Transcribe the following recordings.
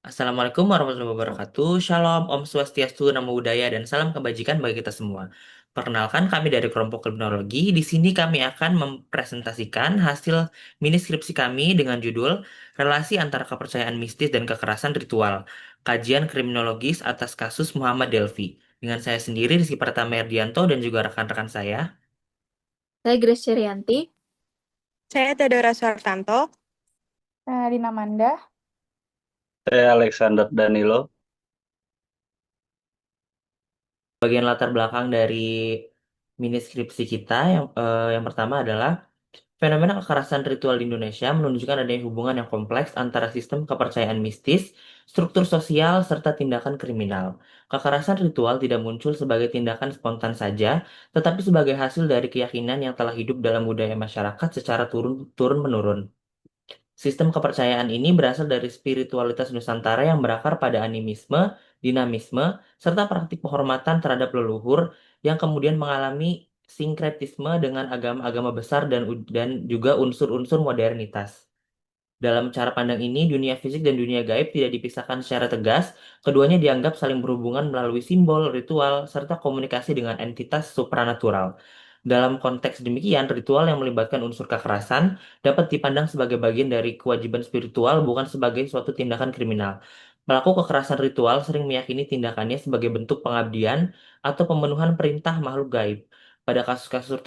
Assalamualaikum warahmatullahi wabarakatuh. Shalom, Om Swastiastu, Namo Buddhaya, dan salam kebajikan bagi kita semua. Perkenalkan, kami dari kelompok kriminologi. Di sini kami akan mempresentasikan hasil mini skripsi kami dengan judul Relasi Antara Kepercayaan Mistis dan Kekerasan Ritual, Kajian Kriminologis atas kasus Muhammad Delvi. Dengan saya sendiri, Rizky Pratama Erdianto, dan juga rekan-rekan saya. Saya Grace Cerianti. Saya Theodora Suartanto. Dina Manda. Saya Alexander Danilo. Bagian latar belakang dari mini skripsi kita yang pertama adalah fenomena kekerasan ritual di Indonesia menunjukkan adanya hubungan yang kompleks antara sistem kepercayaan mistis, struktur sosial, serta tindakan kriminal. Kekerasan ritual tidak muncul sebagai tindakan spontan saja, tetapi sebagai hasil dari keyakinan yang telah hidup dalam budaya masyarakat secara turun-menurun. Sistem kepercayaan ini berasal dari spiritualitas Nusantara yang berakar pada animisme, dinamisme, serta praktik penghormatan terhadap leluhur yang kemudian mengalami sinkretisme dengan agama-agama besar dan juga unsur-unsur modernitas. Dalam cara pandang ini, dunia fisik dan dunia gaib tidak dipisahkan secara tegas, keduanya dianggap saling berhubungan melalui simbol, ritual, serta komunikasi dengan entitas supranatural. Dalam konteks demikian, ritual yang melibatkan unsur kekerasan dapat dipandang sebagai bagian dari kewajiban spiritual, bukan sebagai suatu tindakan kriminal. Pelaku kekerasan ritual sering meyakini tindakannya sebagai bentuk pengabdian atau pemenuhan perintah makhluk gaib. Pada kasus-kasus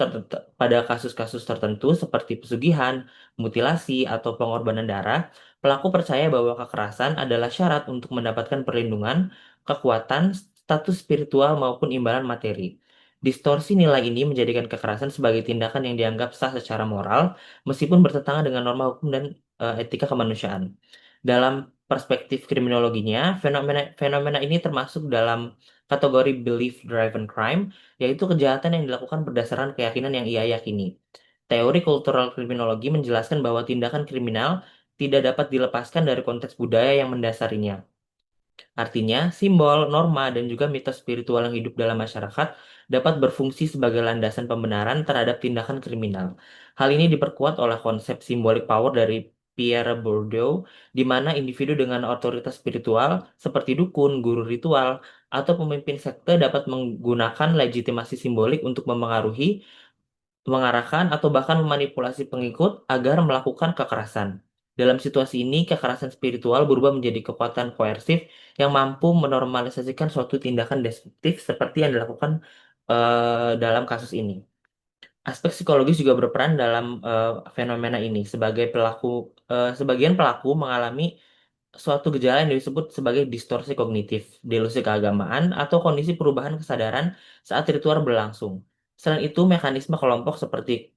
tertentu seperti pesugihan, mutilasi, atau pengorbanan darah, pelaku percaya bahwa kekerasan adalah syarat untuk mendapatkan perlindungan, kekuatan, status spiritual maupun imbalan materi. Distorsi nilai ini menjadikan kekerasan sebagai tindakan yang dianggap sah secara moral, meskipun bertentangan dengan norma hukum dan etika kemanusiaan. Dalam perspektif kriminologinya, fenomena ini termasuk dalam kategori belief-driven crime, yaitu kejahatan yang dilakukan berdasarkan keyakinan yang ia yakini. Teori kultural kriminologi menjelaskan bahwa tindakan kriminal tidak dapat dilepaskan dari konteks budaya yang mendasarinya. Artinya, simbol, norma, dan juga mitos spiritual yang hidup dalam masyarakat dapat berfungsi sebagai landasan pembenaran terhadap tindakan kriminal. Hal ini diperkuat oleh konsep symbolic power dari Pierre Bourdieu, di mana individu dengan otoritas spiritual seperti dukun, guru ritual, atau pemimpin sekte dapat menggunakan legitimasi simbolik untuk memengaruhi, mengarahkan, atau bahkan memanipulasi pengikut agar melakukan kekerasan. Dalam situasi ini, kekerasan spiritual berubah menjadi kekuatan koersif yang mampu menormalisasikan suatu tindakan destruktif seperti yang dilakukan dalam kasus ini. Aspek psikologis juga berperan dalam fenomena ini. Sebagian pelaku mengalami suatu gejala yang disebut sebagai distorsi kognitif, delusi keagamaan, atau kondisi perubahan kesadaran saat ritual berlangsung. Selain itu, mekanisme kelompok seperti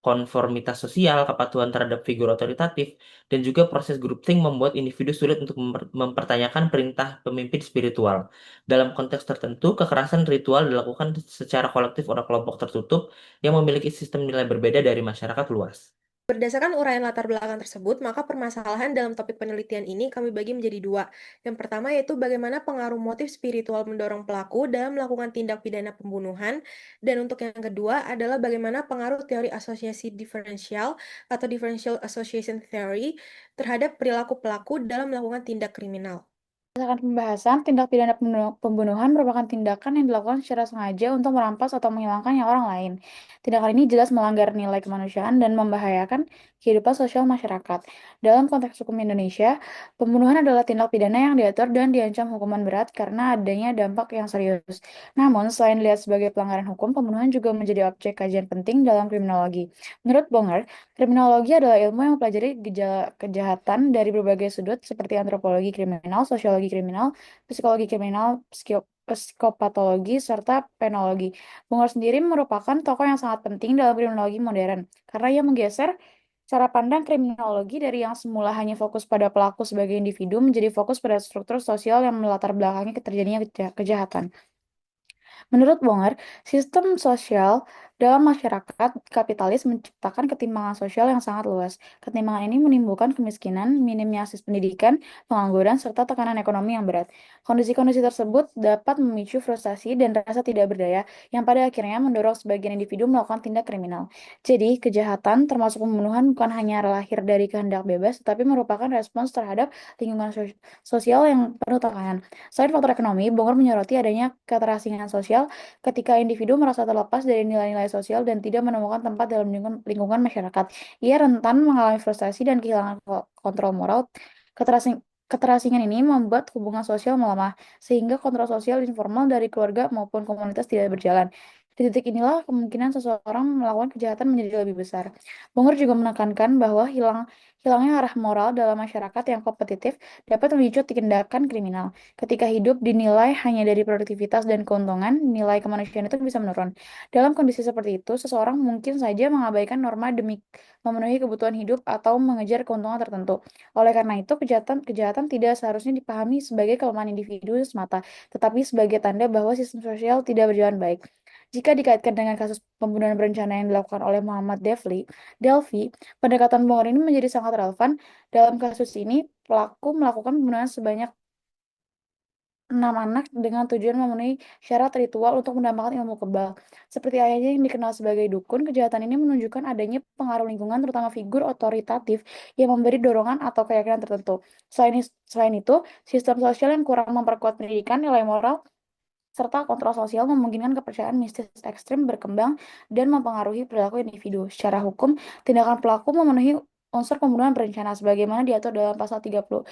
konformitas sosial, kepatuhan terhadap figur otoritatif, dan juga proses groupthink membuat individu sulit untuk mempertanyakan perintah pemimpin spiritual. Dalam konteks tertentu, kekerasan ritual dilakukan secara kolektif oleh kelompok tertutup yang memiliki sistem nilai berbeda dari masyarakat luas. Berdasarkan uraian latar belakang tersebut, maka permasalahan dalam topik penelitian ini kami bagi menjadi dua. Yang pertama yaitu bagaimana pengaruh motif spiritual mendorong pelaku dalam melakukan tindak pidana pembunuhan. Dan untuk yang kedua adalah bagaimana pengaruh teori asosiasi diferensial atau differential association theory terhadap perilaku pelaku dalam melakukan tindak kriminal. Berdasarkan pembahasan, tindak pidana pembunuhan merupakan tindakan yang dilakukan secara sengaja untuk merampas atau menghilangkan nyawa orang lain. Tindakan ini jelas melanggar nilai kemanusiaan dan membahayakan kehidupan sosial masyarakat. Dalam konteks hukum Indonesia, pembunuhan adalah tindak pidana yang diatur dan diancam hukuman berat karena adanya dampak yang serius. Namun, selain dilihat sebagai pelanggaran hukum, pembunuhan juga menjadi objek kajian penting dalam kriminologi. Menurut Bonger, kriminologi adalah ilmu yang mempelajari gejala kejahatan dari berbagai sudut seperti antropologi kriminal, sosiologi kriminal, psikologi kriminal, psikopatologi, serta penologi. Bungar sendiri merupakan tokoh yang sangat penting dalam kriminologi modern karena ia menggeser cara pandang kriminologi dari yang semula hanya fokus pada pelaku sebagai individu menjadi fokus pada struktur sosial yang melatar belakangi terjadinya kejahatan. Menurut Bonger, sistem sosial Dalam masyarakat, kapitalis menciptakan ketimpangan sosial yang sangat luas. Ketimpangan ini menimbulkan kemiskinan, minimnya akses pendidikan, pengangguran, serta tekanan ekonomi yang berat. Kondisi-kondisi tersebut dapat memicu frustasi dan rasa tidak berdaya, yang pada akhirnya mendorong sebagian individu melakukan tindak kriminal. Jadi, kejahatan, termasuk pembunuhan, bukan hanya lahir dari kehendak bebas, tetapi merupakan respons terhadap lingkungan sosial yang penuh tekanan. Selain faktor ekonomi, Bongor menyoroti adanya keterasingan sosial ketika individu merasa terlepas dari nilai-nilai sosial dan tidak menemukan tempat dalam lingkungan masyarakat. Ia rentan mengalami frustasi dan kehilangan kontrol moral. Keterasingan ini membuat hubungan sosial melemah, sehingga kontrol sosial informal dari keluarga maupun komunitas tidak berjalan. Di titik inilah kemungkinan seseorang melakukan kejahatan menjadi lebih besar. Bongor juga menekankan bahwa hilangnya arah moral dalam masyarakat yang kompetitif dapat memicu tindakan kriminal. Ketika hidup dinilai hanya dari produktivitas dan keuntungan, nilai kemanusiaan itu bisa menurun. Dalam kondisi seperti itu, seseorang mungkin saja mengabaikan norma demi memenuhi kebutuhan hidup atau mengejar keuntungan tertentu. Oleh karena itu, kejahatan tidak seharusnya dipahami sebagai kelemahan individu semata, tetapi sebagai tanda bahwa sistem sosial tidak berjalan baik. Jika dikaitkan dengan kasus pembunuhan berencana yang dilakukan oleh Muhammad Delphi, pendekatan Bongor ini menjadi sangat relevan. Dalam kasus ini, pelaku melakukan pembunuhan sebanyak 6 anak dengan tujuan memenuhi syarat ritual untuk mendapatkan ilmu kebal. Seperti ayahnya yang dikenal sebagai dukun, kejahatan ini menunjukkan adanya pengaruh lingkungan, terutama figur otoritatif yang memberi dorongan atau keyakinan tertentu. Selain itu, sistem sosial yang kurang memperkuat pendidikan, nilai moral, serta kontrol sosial memungkinkan kepercayaan mistis ekstrim berkembang dan mempengaruhi perilaku individu. Secara hukum, tindakan pelaku memenuhi unsur pembunuhan berencana sebagaimana diatur dalam pasal 340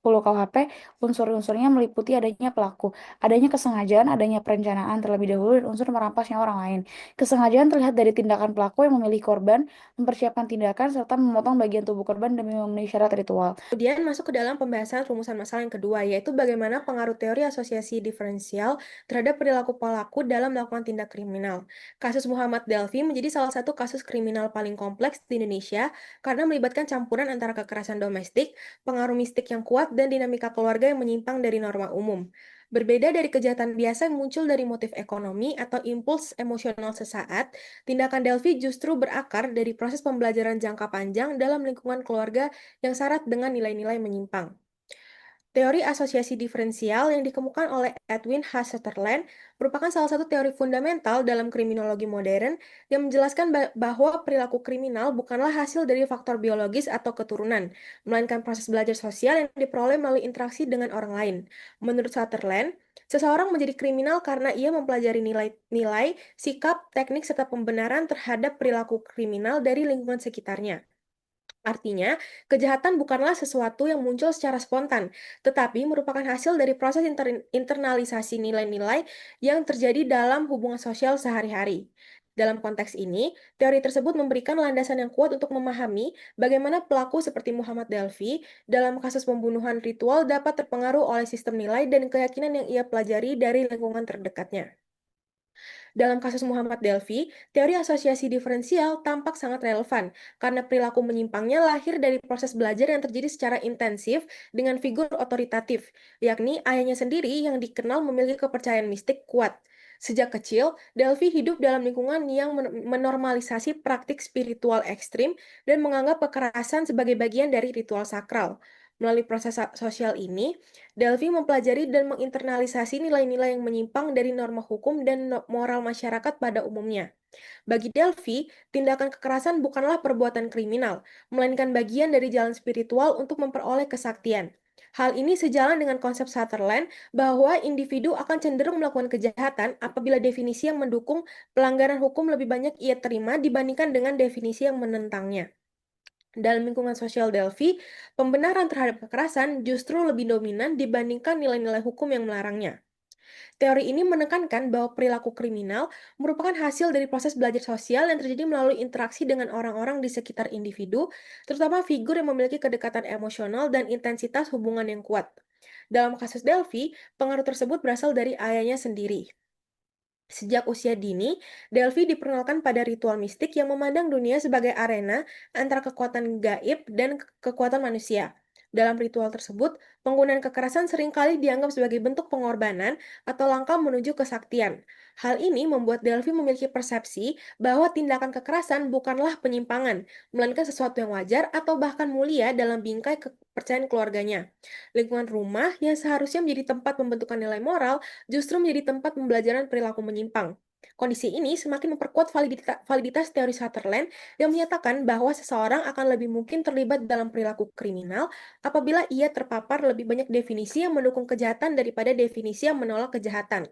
KUHP. Unsur-unsurnya meliputi adanya pelaku, adanya kesengajaan, adanya perencanaan terlebih dahulu, dan unsur merampasnya orang lain. Kesengajaan terlihat dari tindakan pelaku yang memilih korban, mempersiapkan tindakan, serta memotong bagian tubuh korban demi memenuhi syarat ritual. Kemudian masuk ke dalam pembahasan rumusan masalah yang kedua, yaitu bagaimana pengaruh teori asosiasi diferensial terhadap perilaku pelaku dalam melakukan tindak kriminal. Kasus Muhammad Delphi menjadi salah satu kasus kriminal paling kompleks di Indonesia karena melibatkan campuran antara kekerasan domestik, pengaruh mistik yang kuat, dan dinamika keluarga yang menyimpang dari norma umum. Berbeda dari kejahatan biasa yang muncul dari motif ekonomi atau impuls emosional sesaat, tindakan Delphi justru berakar dari proses pembelajaran jangka panjang dalam lingkungan keluarga yang syarat dengan nilai-nilai menyimpang. Teori asosiasi diferensial yang dikemukakan oleh Edwin H. Sutherland merupakan salah satu teori fundamental dalam kriminologi modern yang menjelaskan bahwa perilaku kriminal bukanlah hasil dari faktor biologis atau keturunan, melainkan proses belajar sosial yang diperoleh melalui interaksi dengan orang lain. Menurut Sutherland, seseorang menjadi kriminal karena ia mempelajari nilai, sikap, teknik, serta pembenaran terhadap perilaku kriminal dari lingkungan sekitarnya. Artinya, kejahatan bukanlah sesuatu yang muncul secara spontan, tetapi merupakan hasil dari proses internalisasi nilai-nilai yang terjadi dalam hubungan sosial sehari-hari. Dalam konteks ini, teori tersebut memberikan landasan yang kuat untuk memahami bagaimana pelaku seperti Muhammad Delphi dalam kasus pembunuhan ritual dapat terpengaruh oleh sistem nilai dan keyakinan yang ia pelajari dari lingkungan terdekatnya. Dalam kasus Muhammad Delphi, teori asosiasi diferensial tampak sangat relevan karena perilaku menyimpangnya lahir dari proses belajar yang terjadi secara intensif dengan figur otoritatif, yakni ayahnya sendiri yang dikenal memiliki kepercayaan mistik kuat. Sejak kecil, Delphi hidup dalam lingkungan yang menormalisasi praktik spiritual ekstrim dan menganggap kekerasan sebagai bagian dari ritual sakral. Melalui proses sosial ini, Delphi mempelajari dan menginternalisasi nilai-nilai yang menyimpang dari norma hukum dan moral masyarakat pada umumnya. Bagi Delphi, tindakan kekerasan bukanlah perbuatan kriminal, melainkan bagian dari jalan spiritual untuk memperoleh kesaktian. Hal ini sejalan dengan konsep Sutherland bahwa individu akan cenderung melakukan kejahatan apabila definisi yang mendukung pelanggaran hukum lebih banyak ia terima dibandingkan dengan definisi yang menentangnya. Dalam lingkungan sosial Delphi, pembenaran terhadap kekerasan justru lebih dominan dibandingkan nilai-nilai hukum yang melarangnya. Teori ini menekankan bahwa perilaku kriminal merupakan hasil dari proses belajar sosial yang terjadi melalui interaksi dengan orang-orang di sekitar individu, terutama figur yang memiliki kedekatan emosional dan intensitas hubungan yang kuat. Dalam kasus Delphi, pengaruh tersebut berasal dari ayahnya sendiri. Sejak usia dini, Delphi diperkenalkan pada ritual mistik yang memandang dunia sebagai arena antara kekuatan gaib dan kekuatan manusia. Dalam ritual tersebut, penggunaan kekerasan seringkali dianggap sebagai bentuk pengorbanan atau langkah menuju kesaktian. Hal ini membuat Delphi memiliki persepsi bahwa tindakan kekerasan bukanlah penyimpangan, melainkan sesuatu yang wajar atau bahkan mulia dalam bingkai kepercayaan keluarganya. Lingkungan rumah yang seharusnya menjadi tempat pembentukan nilai moral justru menjadi tempat pembelajaran perilaku menyimpang. Kondisi ini semakin memperkuat validitas teori Sutherland yang menyatakan bahwa seseorang akan lebih mungkin terlibat dalam perilaku kriminal apabila ia terpapar lebih banyak definisi yang mendukung kejahatan daripada definisi yang menolak kejahatan.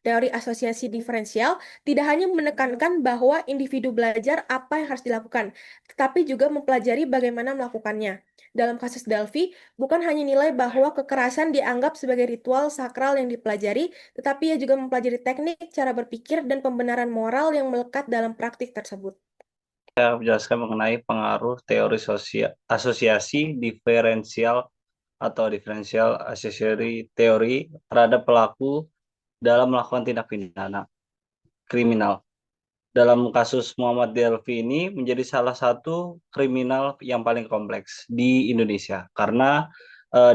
Teori asosiasi diferensial tidak hanya menekankan bahwa individu belajar apa yang harus dilakukan, tetapi juga mempelajari bagaimana melakukannya. Dalam kasus Delphi, bukan hanya nilai bahwa kekerasan dianggap sebagai ritual sakral yang dipelajari, tetapi ia juga mempelajari teknik, cara berpikir, dan pembenaran moral yang melekat dalam praktik tersebut. Saya menjelaskan mengenai pengaruh teori asosiasi diferensial atau differential associatory teori terhadap pelaku dalam melakukan tindak pidana kriminal. Dalam kasus Muhammad Delfi ini menjadi salah satu kriminal yang paling kompleks di Indonesia karena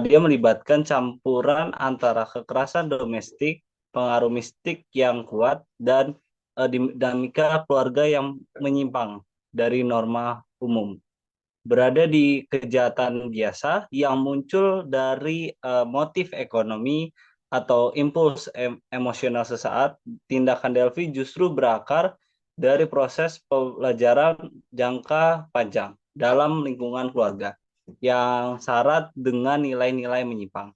dia melibatkan campuran antara kekerasan domestik, pengaruh mistik yang kuat, dan dinamika keluarga yang menyimpang dari norma umum. Berada di kejahatan biasa yang muncul dari motif ekonomi atau impuls emosional sesaat, tindakan Delphi justru berakar dari proses pelajaran jangka panjang dalam lingkungan keluarga yang syarat dengan nilai-nilai menyimpang.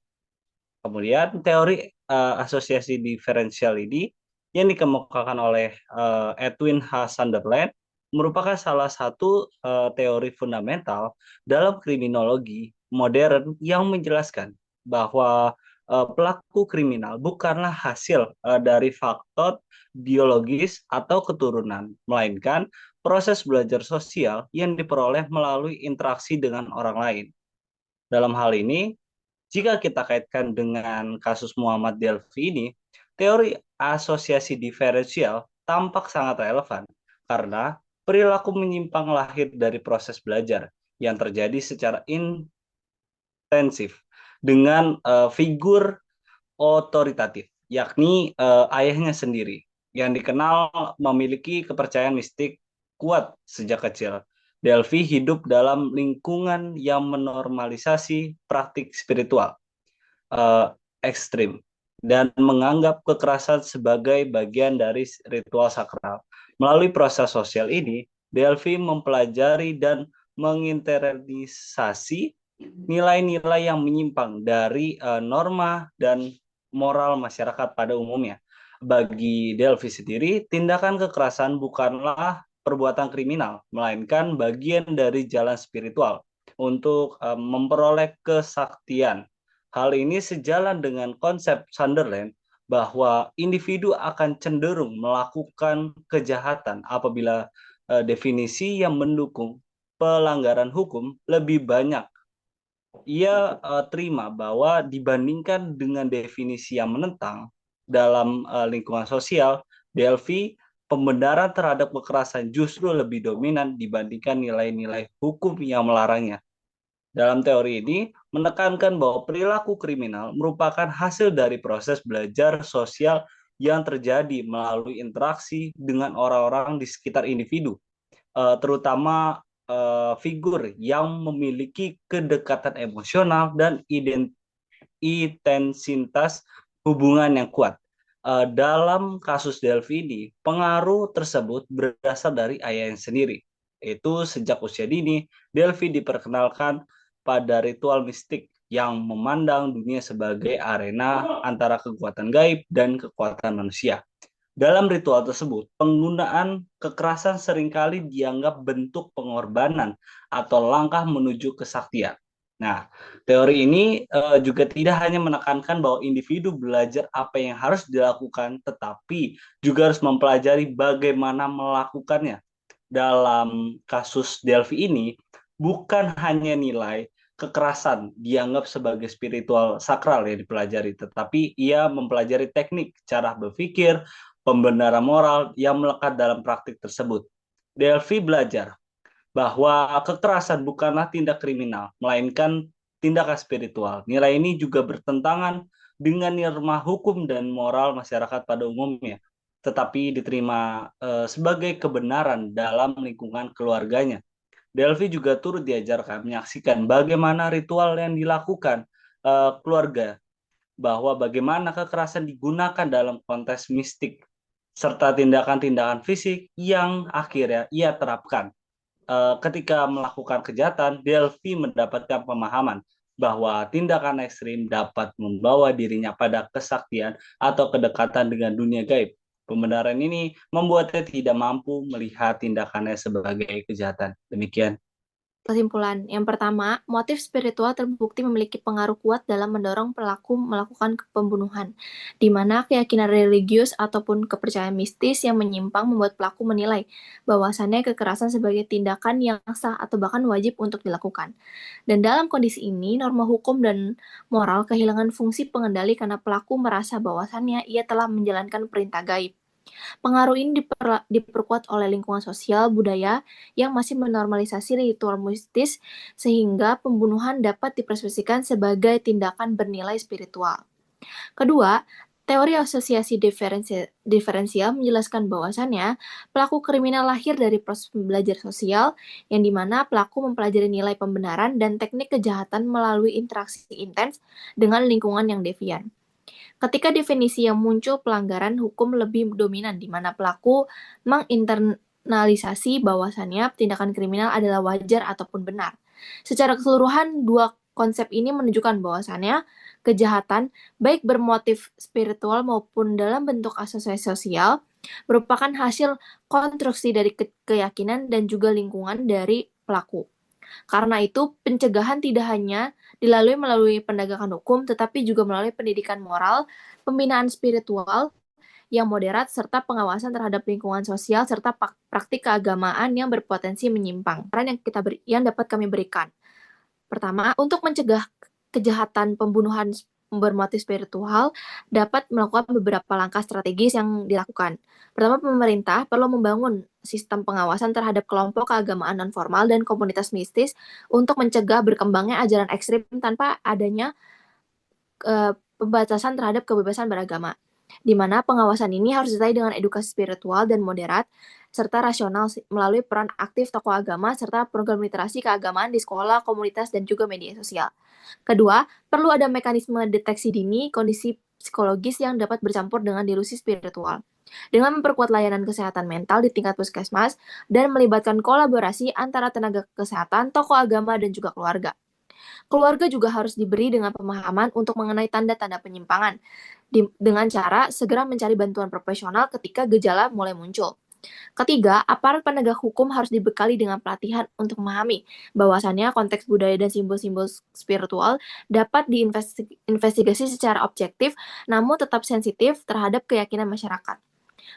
Kemudian teori asosiasi diferensial ini yang dikemukakan oleh Edwin H. Sunderland merupakan salah satu teori fundamental dalam kriminologi modern yang menjelaskan bahwa pelaku kriminal bukanlah hasil dari faktor biologis atau keturunan, melainkan proses belajar sosial yang diperoleh melalui interaksi dengan orang lain. Dalam hal ini, jika kita kaitkan dengan kasus Muhammad Delphi ini, teori asosiasi diferensial tampak sangat relevan karena perilaku menyimpang lahir dari proses belajar yang terjadi secara intensif dengan figur otoritatif, yakni ayahnya sendiri, yang dikenal memiliki kepercayaan mistik kuat sejak kecil. Delphi hidup dalam lingkungan yang menormalisasi praktik spiritual ekstrim dan menganggap kekerasan sebagai bagian dari ritual sakral. Melalui proses sosial ini, Delphi mempelajari dan menginternalisasi nilai-nilai yang menyimpang dari norma dan moral masyarakat pada umumnya. Bagi Delphi sendiri, tindakan kekerasan bukanlah perbuatan kriminal, melainkan bagian dari jalan spiritual untuk memperoleh kesaktian. Hal ini sejalan dengan konsep Sunderland bahwa individu akan cenderung melakukan kejahatan apabila definisi yang mendukung pelanggaran hukum lebih banyak. Ia terima bahwa dibandingkan dengan definisi yang menentang dalam lingkungan sosial, Delphi pembenaran terhadap kekerasan justru lebih dominan dibandingkan nilai-nilai hukum yang melarangnya. Dalam teori ini menekankan bahwa perilaku kriminal merupakan hasil dari proses belajar sosial yang terjadi melalui interaksi dengan orang-orang di sekitar individu, terutama figur yang memiliki kedekatan emosional dan intensitas hubungan yang kuat. Dalam kasus Delphi ini, pengaruh tersebut berasal dari ayahnya sendiri. Itu sejak usia dini, Delphi diperkenalkan pada ritual mistik yang memandang dunia sebagai arena antara kekuatan gaib dan kekuatan manusia. Dalam ritual tersebut, penggunaan kekerasan seringkali dianggap bentuk pengorbanan atau langkah menuju kesaktian. Nah, teori ini juga tidak hanya menekankan bahwa individu belajar apa yang harus dilakukan, tetapi juga harus mempelajari bagaimana melakukannya. Dalam kasus Delphi ini, bukan hanya nilai kekerasan dianggap sebagai spiritual sakral yang dipelajari, tetapi ia mempelajari teknik, cara berpikir, pembenaran moral yang melekat dalam praktik tersebut. Delphi belajar bahwa kekerasan bukanlah tindak kriminal, melainkan tindakan spiritual. Nilai ini juga bertentangan dengan norma hukum dan moral masyarakat pada umumnya, tetapi diterima sebagai kebenaran dalam lingkungan keluarganya. Delphi juga turut diajarkan menyaksikan bagaimana ritual yang dilakukan keluarga, bahwa bagaimana kekerasan digunakan dalam konteks mistik, serta tindakan-tindakan fisik yang akhirnya ia terapkan. Ketika melakukan kejahatan, Delphi mendapatkan pemahaman bahwa tindakan ekstrim dapat membawa dirinya pada kesaktian atau kedekatan dengan dunia gaib. Pembenaran ini membuatnya tidak mampu melihat tindakannya sebagai kejahatan. Demikian. Kesimpulan, yang pertama, motif spiritual terbukti memiliki pengaruh kuat dalam mendorong pelaku melakukan pembunuhan, di mana keyakinan religius ataupun kepercayaan mistis yang menyimpang membuat pelaku menilai bahwasannya kekerasan sebagai tindakan yang sah atau bahkan wajib untuk dilakukan. Dan dalam kondisi ini, norma hukum dan moral kehilangan fungsi pengendali karena pelaku merasa bahwasannya ia telah menjalankan perintah gaib. Pengaruh ini diperkuat oleh lingkungan sosial budaya yang masih menormalisasi ritual mistis sehingga pembunuhan dapat dipersepsikan sebagai tindakan bernilai spiritual. Kedua, teori asosiasi diferensial menjelaskan bahwasannya pelaku kriminal lahir dari proses belajar sosial yang dimana pelaku mempelajari nilai pembenaran dan teknik kejahatan melalui interaksi intens dengan lingkungan yang devian. Ketika definisi yang muncul pelanggaran hukum lebih dominan, di mana pelaku menginternalisasi bahwasannya tindakan kriminal adalah wajar ataupun benar. Secara keseluruhan, dua konsep ini menunjukkan bahwasannya kejahatan, baik bermotif spiritual maupun dalam bentuk asosiasi sosial, merupakan hasil konstruksi dari keyakinan dan juga lingkungan dari pelaku. Karena itu, pencegahan tidak hanya dilalui melalui penegakan hukum, tetapi juga melalui pendidikan moral, pembinaan spiritual yang moderat, serta pengawasan terhadap lingkungan sosial, serta praktik keagamaan yang berpotensi menyimpang. Yang dapat kami berikan. Pertama, untuk mencegah kejahatan pembunuhan bermotif spiritual dapat melakukan beberapa langkah strategis yang dilakukan. Pertama, pemerintah perlu membangun sistem pengawasan terhadap kelompok keagamaan non-formal dan komunitas mistis untuk mencegah berkembangnya ajaran ekstrim tanpa adanya pembatasan terhadap kebebasan beragama, di mana pengawasan ini harus disertai dengan edukasi spiritual dan moderat, serta rasional melalui peran aktif tokoh agama, serta program literasi keagamaan di sekolah, komunitas, dan juga media sosial. Kedua, perlu ada mekanisme deteksi dini kondisi psikologis yang dapat bercampur dengan delusi spiritual. Dengan memperkuat layanan kesehatan mental di tingkat puskesmas dan melibatkan kolaborasi antara tenaga kesehatan, tokoh agama, dan juga keluarga. Keluarga juga harus diberi dengan pemahaman untuk mengenai tanda-tanda penyimpangan, dengan cara segera mencari bantuan profesional ketika gejala mulai muncul. Ketiga, aparat penegak hukum harus dibekali dengan pelatihan untuk memahami bahwasannya konteks budaya dan simbol-simbol spiritual dapat diinvestigasi secara objektif, namun tetap sensitif terhadap keyakinan masyarakat.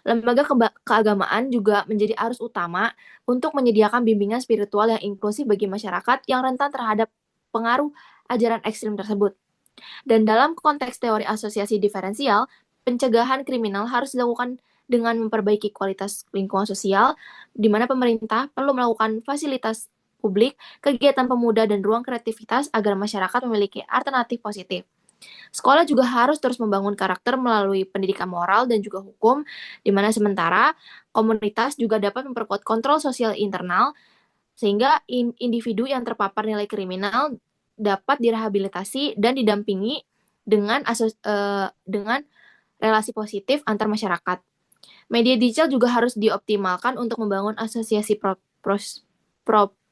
Lembaga keagamaan juga menjadi arus utama untuk menyediakan bimbingan spiritual yang inklusif bagi masyarakat yang rentan terhadap pengaruh ajaran ekstrim tersebut. Dan dalam konteks teori asosiasi diferensial, pencegahan kriminal harus dilakukan dengan memperbaiki kualitas lingkungan sosial, di mana pemerintah perlu melakukan fasilitas publik, kegiatan pemuda, dan ruang kreativitas agar masyarakat memiliki alternatif positif. Sekolah juga harus terus membangun karakter melalui pendidikan moral dan juga hukum, di mana sementara komunitas juga dapat memperkuat kontrol sosial internal, sehingga individu yang terpapar nilai kriminal dapat direhabilitasi dan didampingi dengan relasi positif antar masyarakat. Media digital juga harus dioptimalkan untuk membangun asosiasi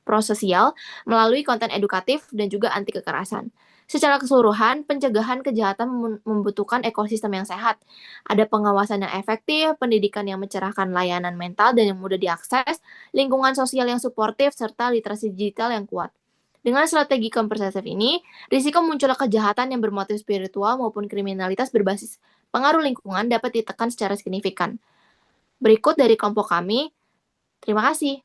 prososial melalui konten edukatif dan juga anti kekerasan. Secara keseluruhan, pencegahan kejahatan membutuhkan ekosistem yang sehat. Ada pengawasan yang efektif, pendidikan yang mencerahkan layanan mental dan yang mudah diakses, lingkungan sosial yang suportif, serta literasi digital yang kuat. Dengan strategi komprehensif ini, risiko munculnya kejahatan yang bermotif spiritual maupun kriminalitas berbasis pengaruh lingkungan dapat ditekan secara signifikan. Berikut dari kelompok kami. Terima kasih.